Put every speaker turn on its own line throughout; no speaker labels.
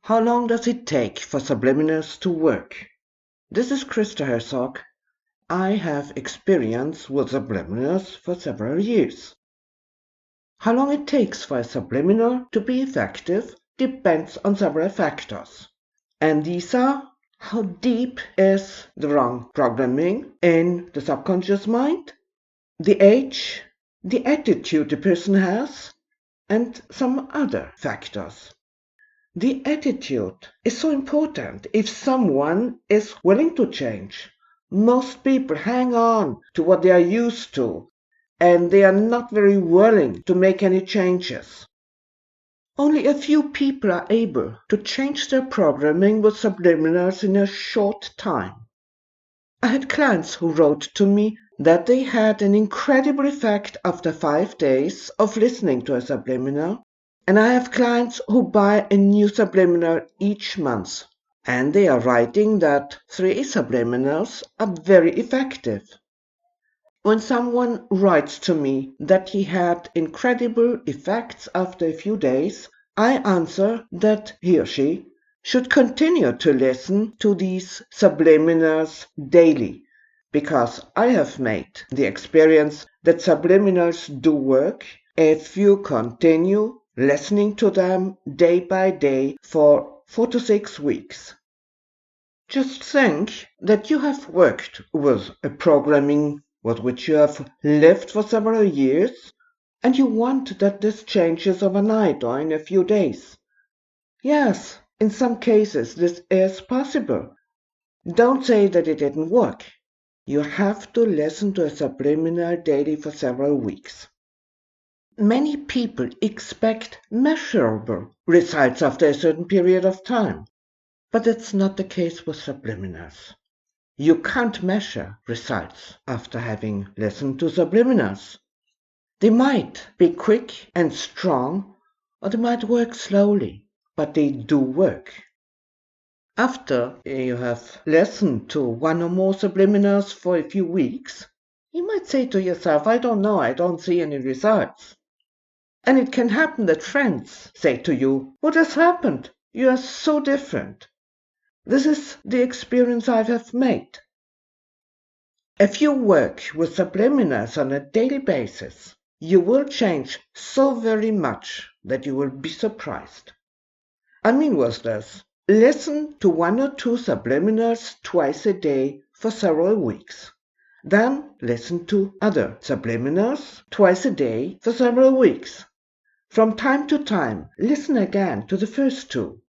How long does it take for subliminals to work? This is Krista Herzog. I have experience with subliminals for several years. How long it takes for a subliminal to be effective depends on several factors. And these are: how deep is the wrong programming in the subconscious mind, the age, the attitude the person has, and some other factors. The attitude is so important if someone is willing to change. Most people hang on to what they are used to, and they are not very willing to make any changes. Only a few people are able to change their programming with subliminals in a short time. I had clients who wrote to me that they had an incredible effect after 5 days of listening to a subliminal, and I have clients who buy a new subliminal each month, and they are writing that 3 subliminals are very effective. When someone writes to me that he had incredible effects after a few days, I answer that he or she should continue to listen to these subliminals daily, because I have made the experience that subliminals do work if you continue listening to them day by day for 4 to 6 weeks. Just think that you have worked with a programming with which you have lived for several years, and you want that this changes overnight or in a few days. Yes, in some cases this is possible. Don't say that it didn't work. You have to listen to a subliminal daily for several weeks. Many people expect measurable results after a certain period of time, but that's not the case with subliminals. You can't measure results after having listened to subliminals. They might be quick and strong, or they might work slowly, but they do work. After you have listened to one or more subliminals for a few weeks, you might say to yourself, I don't know, I don't see any results. And it can happen that friends say to you, what has happened? You are so different. This is the experience I have made. If you work with subliminals on a daily basis, you will change so very much that you will be surprised. I mean with this, listen to 1 or 2 subliminals twice a day for several weeks. Then listen to other subliminals twice a day for several weeks. From time to time, listen again to the first 2.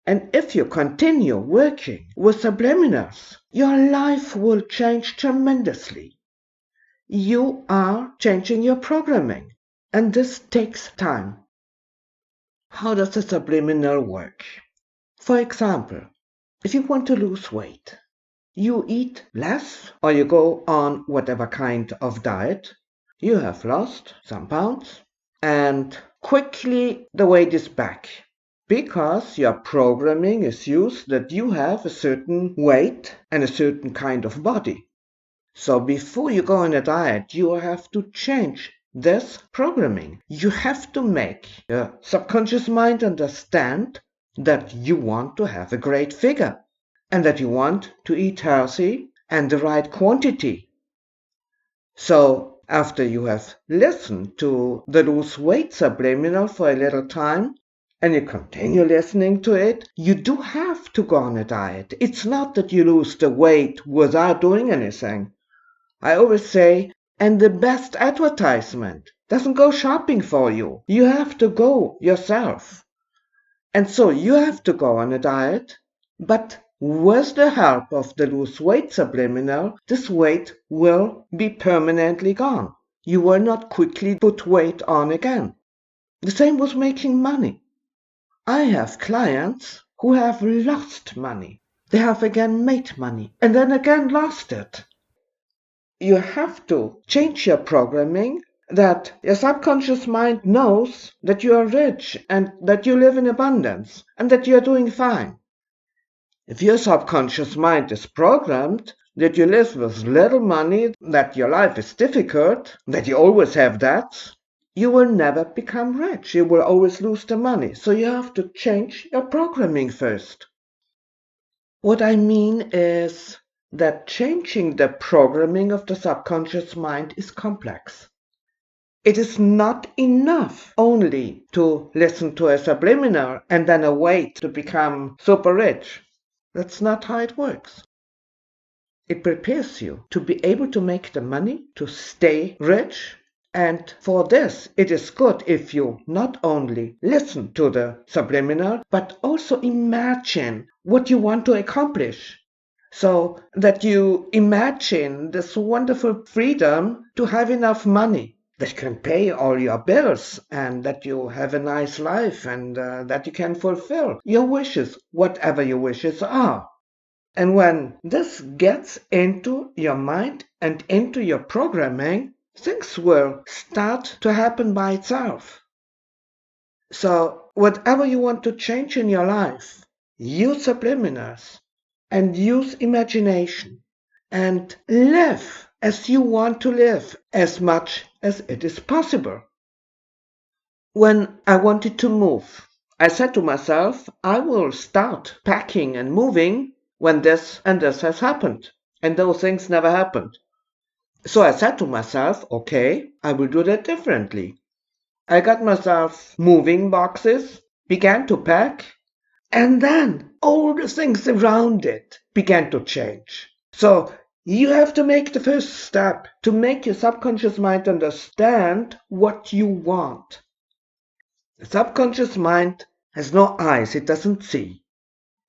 And if you continue working with subliminals, your life will change tremendously. You are changing your programming, and this takes time. How does a subliminal work? For example, if you want to lose weight, you eat less or you go on whatever kind of diet, you have lost some pounds, and quickly the weight is back. Because your programming is used that you have a certain weight and a certain kind of body. So before you go on a diet, you have to change this programming. You have to make your subconscious mind understand that you want to have a great figure and that you want to eat healthy and the right quantity. So after you have listened to the lose weight subliminal for a little time, and you continue listening to it, you do have to go on a diet. It's not that you lose the weight without doing anything. I always say, and the best advertisement doesn't go shopping for you. You have to go yourself. And so you have to go on a diet, but with the help of the lose weight subliminal, this weight will be permanently gone. You will not quickly put weight on again. The same with making money. I have clients who have lost money. They have again made money and then again lost it. You have to change your programming that your subconscious mind knows that you are rich and that you live in abundance and that you are doing fine. If your subconscious mind is programmed that you live with little money, that your life is difficult, that you always have debts, you will never become rich. You will always lose the money. So you have to change your programming first. What I mean is that changing the programming of the subconscious mind is complex. It is not enough only to listen to a subliminal and then await to become super rich. That's not how it works. It prepares you to be able to make the money, to stay rich. And for this, it is good if you not only listen to the subliminal, but also imagine what you want to accomplish. So that you imagine this wonderful freedom to have enough money that can pay all your bills and that you have a nice life and that you can fulfill your wishes, whatever your wishes are. And when this gets into your mind and into your programming, things will start to happen by itself. So whatever you want to change in your life, use subliminals and use imagination and live as you want to live as much as it is possible. When I wanted to move, I said to myself, I will start packing and moving when this and this has happened. And those things never happened. So I said to myself, okay, I will do that differently. I got myself moving boxes, began to pack, and then all the things around it began to change. So you have to make the first step to make your subconscious mind understand what you want. The subconscious mind has no eyes, it doesn't see.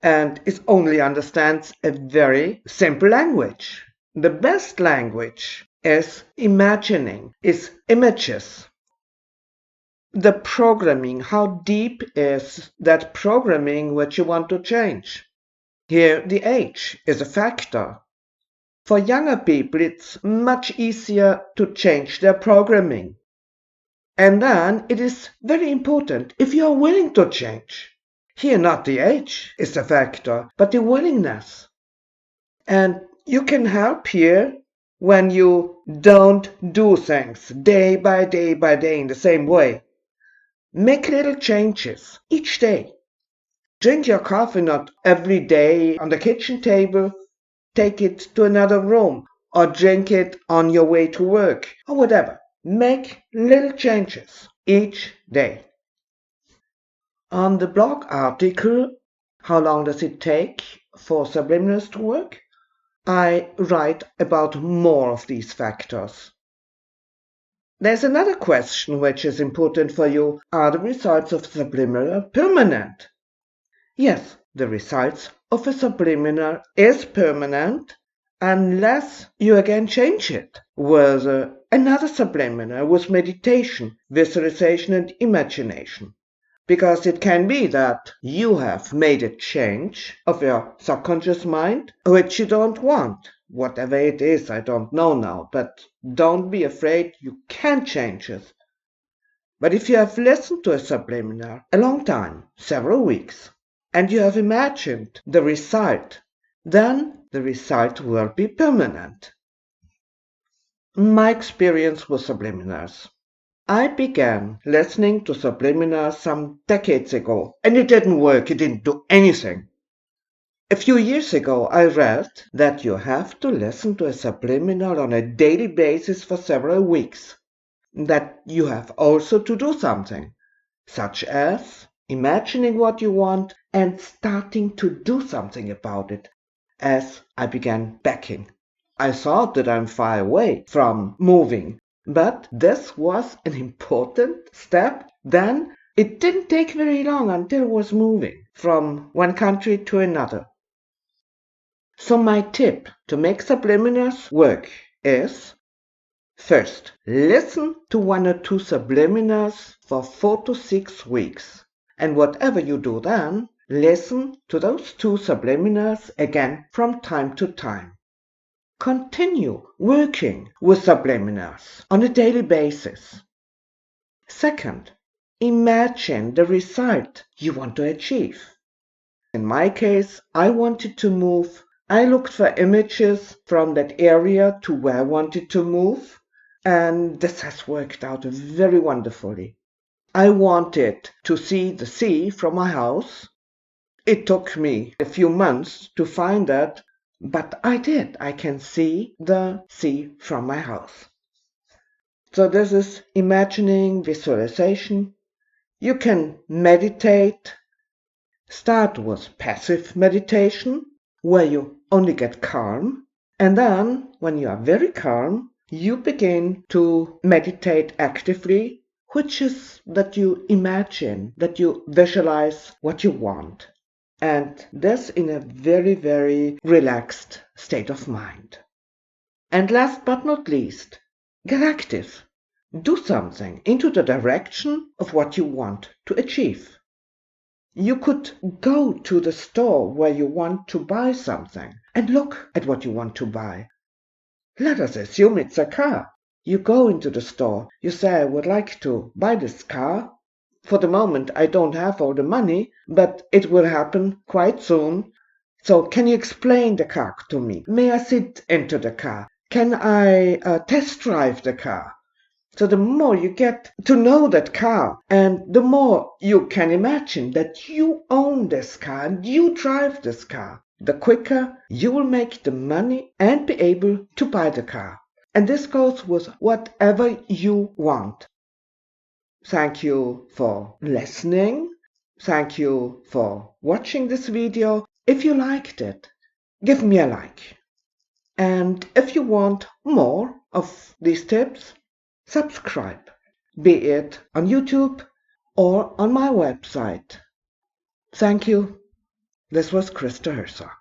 And it only understands a very simple language. The best language is imagining, is images. The programming, how deep is that programming which you want to change? Here, the age is a factor. For younger people, it's much easier to change their programming. And then it is very important if you are willing to change. Here, not the age is the factor, but the willingness. And you can help here when you don't do things day by day by day in the same way. Make little changes each day. Drink your coffee not every day on the kitchen table. Take it to another room or drink it on your way to work or whatever. Make little changes each day. On the blog article, How Long Does It Take for Subliminals to Work? I write about more of these factors. There's another question which is important for you. Are the results of subliminal permanent? Yes, the results of a subliminal is permanent unless you again change it with another subliminal, with meditation, visualization and imagination. Because it can be that you have made a change of your subconscious mind which you don't want. Whatever it is, I don't know now, but don't be afraid, you can change it. But if you have listened to a subliminal a long time, several weeks, and you have imagined the result, then the result will be permanent. My experience with subliminals. I began listening to subliminals some decades ago, and it didn't work, it didn't do anything. A few years ago, I read that you have to listen to a subliminal on a daily basis for several weeks. That you have also to do something, such as imagining what you want and starting to do something about it, as I began backing. I thought that I'm far away from moving, but this was an important step. Then it didn't take very long until I was moving from one country to another. So my tip to make subliminals work is, first, listen to 1 or 2 subliminals for 4 to 6 weeks. And whatever you do then, listen to those 2 subliminals again from time to time. Continue working with subliminals on a daily basis. Second, imagine the result you want to achieve. In my case, I wanted to move. I looked for images from that area to where I wanted to move. And this has worked out very wonderfully. I wanted to see the sea from my house. It took me a few months to find that, but I did. I can see the sea from my house. So this is imagining visualization. You can meditate. Start with passive meditation, where you only get calm. And then, when you are very calm, you begin to meditate actively, which is that you imagine, that you visualize what you want. And this in a very, very relaxed state of mind. And last but not least, get active. Do something into the direction of what you want to achieve. You could go to the store where you want to buy something and look at what you want to buy. Let us assume it's a car. You go into the store, you say, I would like to buy this car. For the moment, I don't have all the money, but it will happen quite soon. So can you explain the car to me? May I sit into the car? Can I test drive the car? So the more you get to know that car, and the more you can imagine that you own this car and you drive this car, the quicker you will make the money and be able to buy the car. And this goes with whatever you want. Thank you for listening. Thank you for watching this video. If you liked it, give me a like. And if you want more of these tips, subscribe, be it on YouTube or on my website. Thank you. This was Krista Herzog.